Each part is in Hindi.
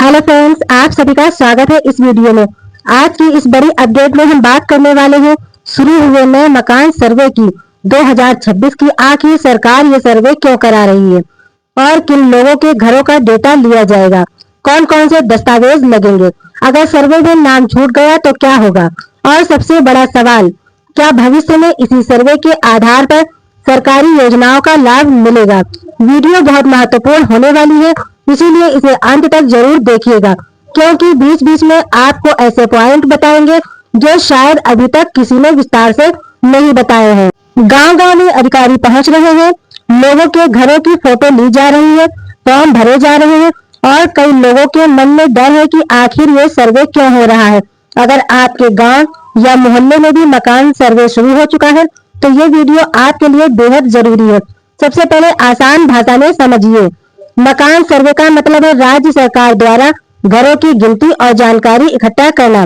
हेलो फ्रेंड्स, आप सभी का स्वागत है इस वीडियो में। आज की इस बड़ी अपडेट में हम बात करने वाले हैं शुरू हुए नए मकान सर्वे की 2026 की। आखिर सरकार ये सर्वे क्यों करा रही है और किन लोगों के घरों का डेटा लिया जाएगा, कौन कौन से दस्तावेज लगेंगे, अगर सर्वे में नाम छूट गया तो क्या होगा, और सबसे बड़ा सवाल, क्या भविष्य में इसी सर्वे के आधार पर सरकारी योजनाओं का लाभ मिलेगा। वीडियो बहुत महत्वपूर्ण होने वाली है, इसीलिए इसे अंत तक जरूर देखिएगा, क्योंकि बीच बीच में आपको ऐसे पॉइंट बताएंगे जो शायद अभी तक किसी ने विस्तार से नहीं बताए हैं। गांव गांव में अधिकारी पहुंच रहे हैं, लोगों के घरों की फोटो ली जा रही है, फॉर्म भरे जा रहे हैं और कई लोगों के मन में डर है कि आखिर ये सर्वे क्यों हो रहा है। अगर आपके गांव या मोहल्ले में भी मकान सर्वे शुरू हो चुका है तो ये वीडियो आपके लिए बेहद जरूरी है। सबसे पहले आसान भाषा में समझिए। मकान सर्वे का मतलब है राज्य सरकार द्वारा घरों की गिनती और जानकारी इकट्ठा करना।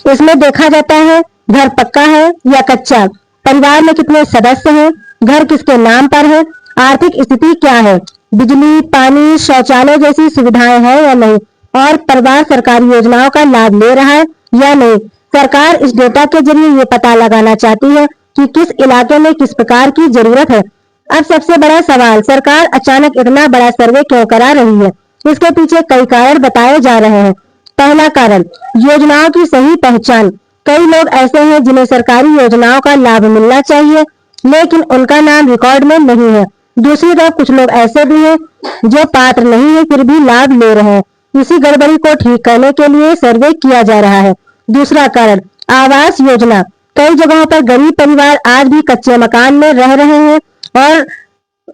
इसमें देखा जाता है घर पक्का है या कच्चा, परिवार में कितने सदस्य हैं, घर किसके नाम पर है, आर्थिक स्थिति क्या है, बिजली पानी शौचालय जैसी सुविधाएं हैं या नहीं, और परिवार सरकारी योजनाओं का लाभ ले रहा है या नहीं। सरकार इस डेटा के जरिए ये पता लगाना चाहती है कि किस इलाके में किस प्रकार की जरूरत है। अब सबसे बड़ा सवाल, सरकार अचानक इतना बड़ा सर्वे क्यों करा रही है। इसके पीछे कई कारण बताए जा रहे हैं। पहला कारण, योजनाओं की सही पहचान। कई लोग ऐसे हैं जिन्हें सरकारी योजनाओं का लाभ मिलना चाहिए लेकिन उनका नाम रिकॉर्ड में नहीं है। दूसरी तरफ कुछ लोग ऐसे भी हैं जो पात्र नहीं है फिर भी लाभ ले रहे हैं। इसी गड़बड़ी को ठीक करने के लिए सर्वे किया जा रहा है। दूसरा कारण, आवास योजना। कई जगहों पर गरीब परिवार आज भी कच्चे मकान में रह रहे हैं और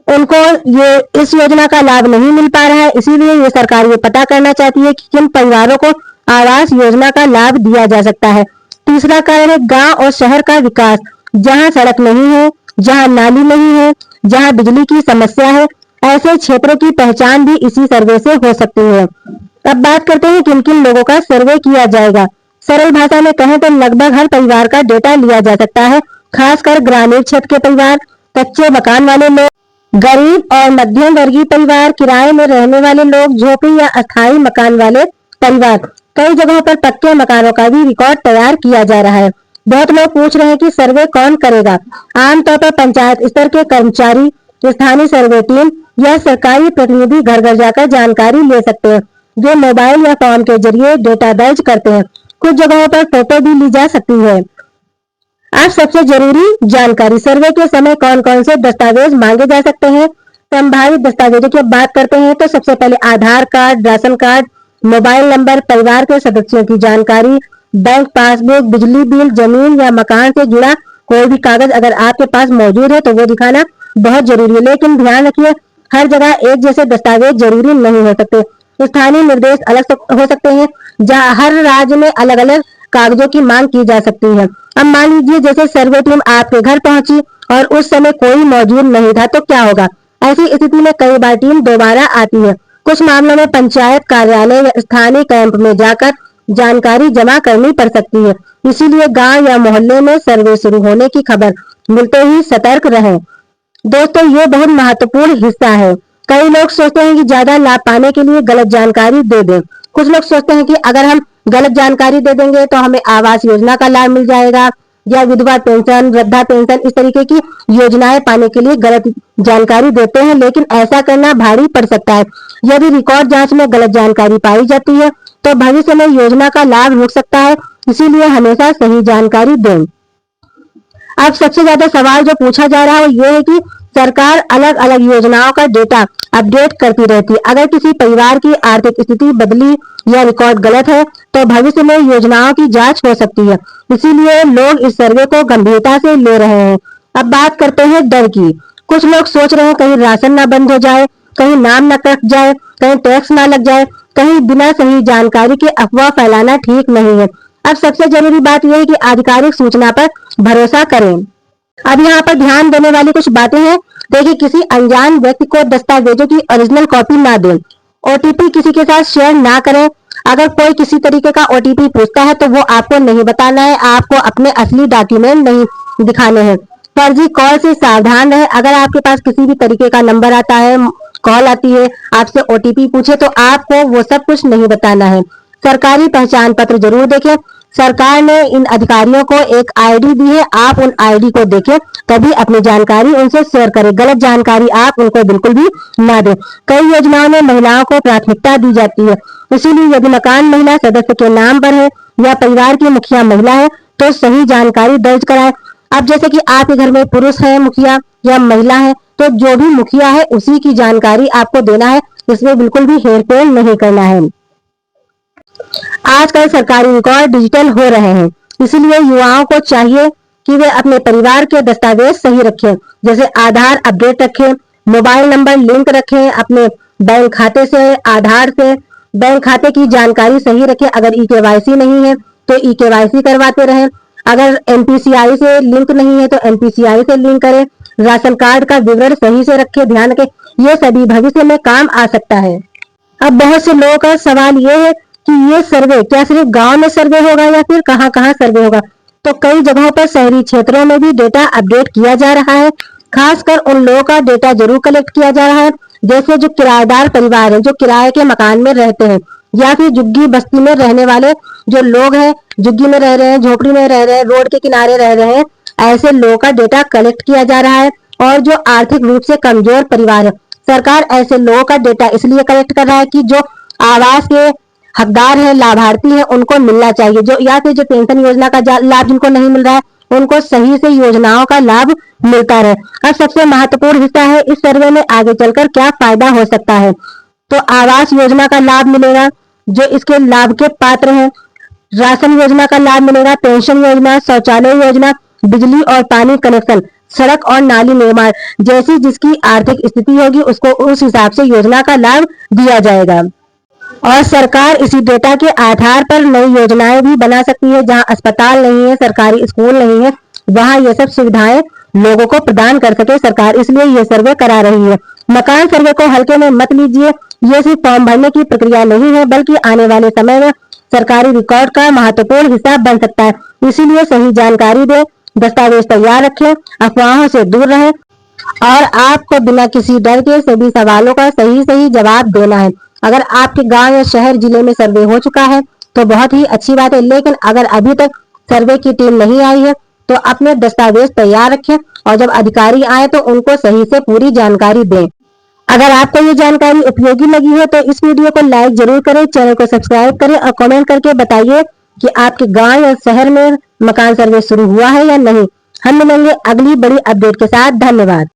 उनको ये इस योजना का लाभ नहीं मिल पा रहा है, इसीलिए ये सरकार ये पता करना चाहती है कि किन परिवारों को आवास योजना का लाभ दिया जा सकता है। तीसरा कारण है गांव और शहर का विकास। जहां सड़क नहीं है, जहां नाली नहीं है, जहां बिजली की समस्या है, ऐसे क्षेत्रों की पहचान भी इसी सर्वे से हो सकती है। अब बात करते हैं किन किन लोगों का सर्वे किया जाएगा। सरल भाषा में कहें तो लगभग हर परिवार का डेटा लिया जा सकता है, खासकर ग्रामीण क्षेत्र के परिवार, कच्चे मकान वाले लोग, गरीब और मध्यम वर्गीय परिवार, किराए में रहने वाले लोग, झोपड़ी या अस्थायी मकान वाले परिवार। कई जगहों पर पक्के मकानों का भी रिकॉर्ड तैयार किया जा रहा है। बहुत लोग पूछ रहे हैं कि सर्वे कौन करेगा। आमतौर पर पंचायत स्तर के कर्मचारी, स्थानीय सर्वे टीम या सरकारी प्रतिनिधि घर घर जाकर जानकारी ले सकते हैं, जो मोबाइल या फॉर्म के जरिए डेटा दर्ज करते हैं। कुछ जगहों पर फोटो भी ली जा सकती है। आज सबसे जरूरी जानकारी, सर्वे के समय कौन कौन से दस्तावेज मांगे जा सकते हैं। संभावित दस्तावेजों की बात करते हैं तो सबसे पहले Aadhaar card, ration card, mobile number, परिवार के सदस्यों की जानकारी, बैंक पासबुक, बिजली बिल, जमीन या मकान से जुड़ा कोई भी कागज अगर आपके पास मौजूद है तो वो दिखाना बहुत जरूरी है। लेकिन ध्यान रखिए, हर जगह एक जैसे दस्तावेज जरूरी नहीं हो सकते। स्थानीय निर्देश अलग हो सकते हैं, जहाँ हर राज्य में अलग अलग कागजों की मांग की जा सकती है। अब मान लीजिए जैसे सर्वे टीम आपके घर पहुंची और उस समय कोई मौजूद नहीं था तो क्या होगा। ऐसी स्थिति में कई बार टीम दोबारा आती है। कुछ मामलों में पंचायत कार्यालय या स्थानीय कैंप में जाकर जानकारी जमा करनी पड़ सकती है। इसीलिए गांव या मोहल्ले में सर्वे शुरू होने की खबर मिलते ही सतर्क रहें। दोस्तों, ये बहुत महत्वपूर्ण हिस्सा है। कई लोग सोचते हैं कि ज्यादा लाभ पाने के लिए गलत जानकारी दे दें। कुछ लोग सोचते हैं कि अगर हम गलत जानकारी दे देंगे तो हमें आवास योजना का लाभ मिल जाएगा या विधवा पेंशन, वृद्धा पेंशन, इस तरीके की योजनाएं पाने के लिए गलत जानकारी देते हैं, लेकिन ऐसा करना भारी पड़ सकता है। यदि रिकॉर्ड जांच में गलत जानकारी पाई जाती है तो भविष्य में योजना का लाभ रुक सकता है, इसीलिए हमेशा सही जानकारी दें। अब सबसे ज्यादा सवाल जो पूछा जा रहा है वो ये है कि सरकार अलग अलग योजनाओं का डेटा अपडेट करती रहती है। अगर किसी परिवार की आर्थिक स्थिति बदली या रिकॉर्ड गलत है तो भविष्य में योजनाओं की जांच हो सकती है। इसीलिए लोग इस सर्वे को गंभीरता से ले रहे हैं। अब बात करते हैं डर की। कुछ लोग सोच रहे हैं कहीं राशन ना बंद हो जाए, कहीं नाम न कट जाए, कहीं टैक्स ना लग जाए, कहीं बिना सही जानकारी के अफवाह फैलाना ठीक नहीं है। अब सबसे जरूरी बात यह है कि आधिकारिक सूचना पर भरोसा करें। अब यहाँ पर ध्यान देने वाली कुछ बातें हैं। देखिए, किसी अनजान व्यक्ति को दस्तावेजों की ओरिजिनल कॉपी ना दें। ओटीपी किसी के साथ शेयर ना करें। अगर कोई किसी तरीके का ओटीपी पूछता है तो वो आपको नहीं बताना है, आपको अपने असली डॉक्यूमेंट नहीं दिखाने हैं। फर्जी कॉल से सावधान रहें। अगर आपके पास किसी भी तरीके का नंबर आता है, कॉल आती है, आपसे ओटीपी पूछे तो आपको वो सब कुछ नहीं बताना है। सरकारी पहचान पत्र जरूर देखें। सरकार ने इन अधिकारियों को एक आईडी दी है, आप उन आईडी को देखें, तभी अपनी जानकारी उनसे शेयर करें। गलत जानकारी आप उनको बिल्कुल भी ना दें। कई योजनाओं में महिलाओं को प्राथमिकता दी जाती है, इसीलिए यदि मकान महिला सदस्य के नाम पर है या परिवार की मुखिया महिला है तो सही जानकारी दर्ज कराएं। अब जैसे कि आपके घर में पुरुष है मुखिया या महिला है, तो जो भी मुखिया है उसी की जानकारी आपको देना है, इसमें बिल्कुल भी हेरफेर नहीं करना है। आजकल सरकारी रिकॉर्ड डिजिटल हो रहे हैं, इसलिए युवाओं को चाहिए कि वे अपने परिवार के दस्तावेज सही रखें, जैसे आधार अपडेट रखें, मोबाइल नंबर लिंक रखें, अपने बैंक खाते से, आधार से बैंक खाते की जानकारी सही रखें। अगर ई-केवाईसी नहीं है तो ई-केवाईसी करवाते रहें। अगर एनपीसीआई से लिंक नहीं है तो एनपीसीआई से लिंक करें। राशन कार्ड का विवरण सही से रखें, ध्यान रखें, ये सभी भविष्य में काम आ सकता है। अब बहुत से लोगों का सवाल ये है कि ये सर्वे क्या सिर्फ गांव में सर्वे होगा या फिर कहां कहां सर्वे होगा। तो कई जगहों पर शहरी क्षेत्रों में भी डेटा अपडेट किया जा रहा है, खासकर उन लोगों का डेटा जरूर कलेक्ट किया जा रहा है, जैसे जो किराएदार परिवार है, जो किराए के मकान में रहते हैं, या फिर झुग्गी बस्ती में रहने वाले जो लोग हैं, झुग्गी में रह रहे हैं, झोपड़ी में रह रहे हैं, रोड के किनारे रह रहे हैं, ऐसे लोगों का डेटा कलेक्ट किया जा रहा है। और जो आर्थिक रूप से कमजोर परिवार है, सरकार ऐसे लोगों का डेटा इसलिए कलेक्ट कर रहा है कि जो आवास के हकदार है, लाभार्थी है, उनको मिलना चाहिए। जो या फिर जो पेंशन योजना का लाभ जिनको नहीं मिल रहा है, उनको सही से योजनाओं का लाभ मिलता रहे। अब सबसे महत्वपूर्ण हिस्सा है इस सर्वे में आगे चलकर क्या फायदा हो सकता है। तो आवास योजना का लाभ मिलेगा जो इसके लाभ के पात्र हैं, राशन योजना का लाभ मिलेगा, पेंशन योजना, शौचालय योजना, बिजली और पानी कनेक्शन, सड़क और नाली निर्माण जैसी जिसकी आर्थिक स्थिति होगी उसको उस हिसाब से योजना का लाभ दिया जाएगा। और सरकार इसी डेटा के आधार पर नई योजनाएं भी बना सकती है। जहां अस्पताल नहीं है, सरकारी स्कूल नहीं है, वहां ये सब सुविधाएं लोगों को प्रदान कर सके सरकार, इसलिए ये सर्वे करा रही है। मकान सर्वे को हल्के में मत लीजिए, ये सिर्फ फॉर्म भरने की प्रक्रिया नहीं है, बल्कि आने वाले समय में सरकारी रिकॉर्ड का महत्वपूर्ण हिस्सा बन सकता है। इसीलिए सही जानकारी दें, दस्तावेज तैयार रखें, अफवाहों से दूर रहें और आपको बिना किसी डर के सभी सवालों का सही सही जवाब देना है। अगर आपके गांव या शहर जिले में सर्वे हो चुका है तो बहुत ही अच्छी बात है, लेकिन अगर अभी तक सर्वे की टीम नहीं आई है तो अपने दस्तावेज तैयार रखें और जब अधिकारी आए तो उनको सही से पूरी जानकारी दें। अगर आपको ये जानकारी उपयोगी लगी हो तो इस वीडियो को लाइक जरूर करें, चैनल को सब्सक्राइब करें और कमेंट करके बताइए कि आपके गांव या शहर में मकान सर्वे शुरू हुआ है या नहीं। हम मिलेंगे अगली बड़ी अपडेट के साथ। धन्यवाद।